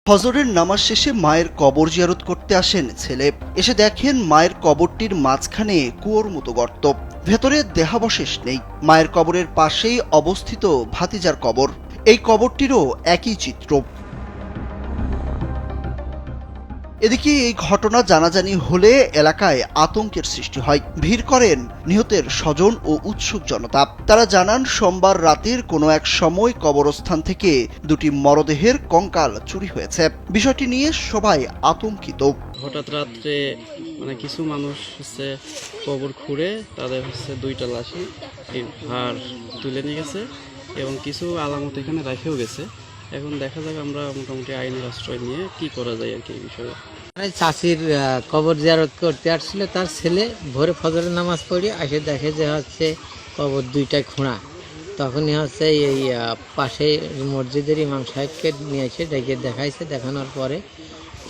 ফজরের নামাজ শেষে মায়ের কবর জিয়ারত করতে আসেন ছেলে। এসে দেখেন মায়ের কবরটির মাঝখানে কুয়োর মতো গর্ত, ভেতরে দেহাবশেষ নেই। মায়ের কবরের পাশেই অবস্থিত ভাতিজার কবর। এই কবরটিরও একই চিত্র। এদিকে এই ঘটনা জানাজানি হলে এলাকায় আতঙ্কের সৃষ্টি হয়। ভিড় করেন নিহতের স্বজন ও উৎসুক জনতা। তারা জানান সোমবার রাতের কোনো এক সময় কবরস্থান থেকে দুটি মরদেহের কঙ্কাল চুরি হয়েছে। বিষয়টি নিয়ে সবাই আতঙ্কিত। হঠাৎ রাত্রে কিছু মানুষ কবর খুঁড়ে তাদের দুইটা লাশই ভার তুলে নিয়ে গেছে এবং কিছু আলামত এখানে রেখেও গেছে। এখন দেখা যাক আমরা মোটামুটি আইনের আশ্রয় নিয়ে কি করা যায় আর কি এই বিষয়ে। চাষির কবর জিয়ারত করতে আসছিল, তার ছেলে ভোরে ফজরের নামাজ পড়ে এসে দেখে যে কবর দুইটাই খোঁড়া। তখনই এই পাশে মসজিদের ইমাম সাহেবকে নিয়ে এসে ডেকে দেখাইছে। দেখানোর পরে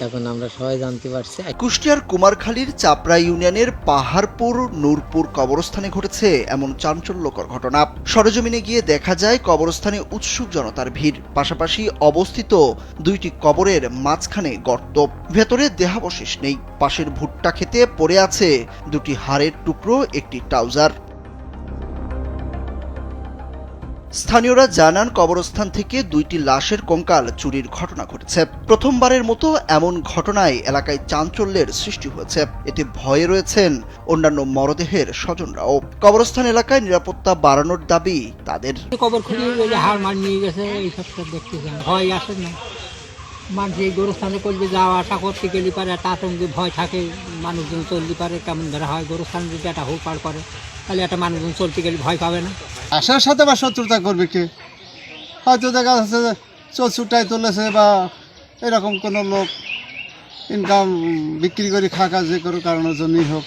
তখন আমরা সবাই জানতে পারছি। কুষ্টিয়ার কুমারখালীর চাপড়া ইউনিয়নের পাহাড়পুর নূরপুর কবরস্থানে ঘটেছে এমন চাঞ্চল্যকর ঘটনা। সরেজমিনে গিয়ে দেখা যায় কবরস্থানে উৎসুক জনতার ভিড়। পাশাপাশি অবস্থিত দুইটি কবরের মাঝখানে গর্ত, ভেতরে দেহাবশেষ নেই। পাশের ভুট্টা খেতে পড়ে আছে দুটি হাড়ের টুকরো, একটি ট্রাউজার। স্থানীয়রা জানান কবরস্থান থেকে দুইটি লাশের কঙ্কাল চুরির ঘটনা ঘটেছে। প্রথমবারের মতো এমন ঘটনায় এলাকায় চাঞ্চল্যের সৃষ্টি হয়েছে। এতে ভয়ে রয়েছেন অন্যান্য মরদেহের স্বজনরাও। কবরস্থান এলাকায় নিরাপত্তা বাড়ানোর দাবি তাদের। কবর খুঁড়ে হাড় মার নিয়ে গেছে, এইসব দেখতেছেন, ভয় আসে না। মানুষ এই গোরস্থানে করবে যাওয়া আসা করতে গেলে পারে একটা আতঙ্কে ভয় থাকে, মানুষজন চলতে পারে কেমন ধরা হয়। গোরস্থান যদি একটা হুড়পাড় করে তাহলে একটা মানুষজন চলতে গেলে ভয় পাবে না। আশার সাথে বা শত্রুতা করবে কে? হয়তো দেখা যাচ্ছে চোর ছুটাই তুলেছে বা এরকম কোনো লোক ইনকাম বিক্রি করে খাকা যে কোনো কারণের জন্যই হোক।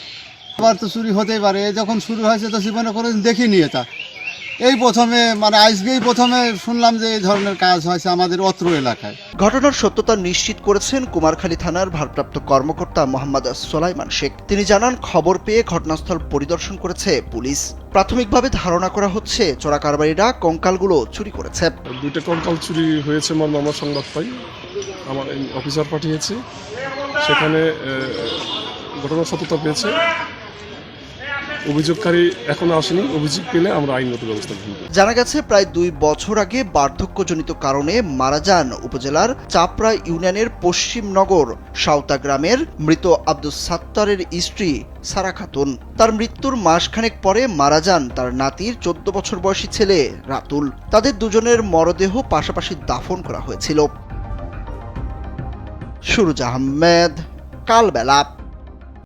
আবার তো চুরি হতেই পারে। যখন শুরু হয়েছে তো জীবনে করে দেখিনি এটা। এই প্রথমে আজকেই প্রথমে শুনলাম যে এই ধরনের কাজ হয়েছে আমাদের অত্র এলাকায়। ঘটনার সত্যতা নিশ্চিত করেছেন কুমারখালী থানার ভারপ্রাপ্ত কর্মকর্তা মোহাম্মদ সোলাইমান শেখ। তিনি জানান খবর পেয়ে ঘটনাস্থল পরিদর্শন করেছে পুলিশ। প্রাথমিকভাবে ধারণা করা হচ্ছে চোরা কারবারিরা কঙ্কালগুলো চুরি করেছে। দুইটা কঙ্কাল চুরি হয়েছে মর্মে আমরা সংবাদ পাই। আমার অফিসার পাঠিয়েছে, সেখানে ঘটনার সত্যতা পেয়েছে। অভিযোগকারী এখনো আসেনি। অভিযোগ পেলে আমরা আইনগত ব্যবস্থা নেব। জানা গেছে প্রায় 2 বছর আগে বার্ধক্যজনিত কারণে মারা যান উপজেলার চাপড়া ইউনিয়নের পশ্চিম নগর সাঁওতা গ্রামের মৃত আব্দুস সাত্তারের স্ত্রী সারা খাতুন। তার মৃত্যুর মাসখানেক পরে মারা যান তার নাতির 14 বছর বয়সী ছেলে রাতুল। তাদের দুজনের মরদেহ পাশাপাশি দাফন করা হয়েছিল। সুরুজ আহমেদ, কালবেলা।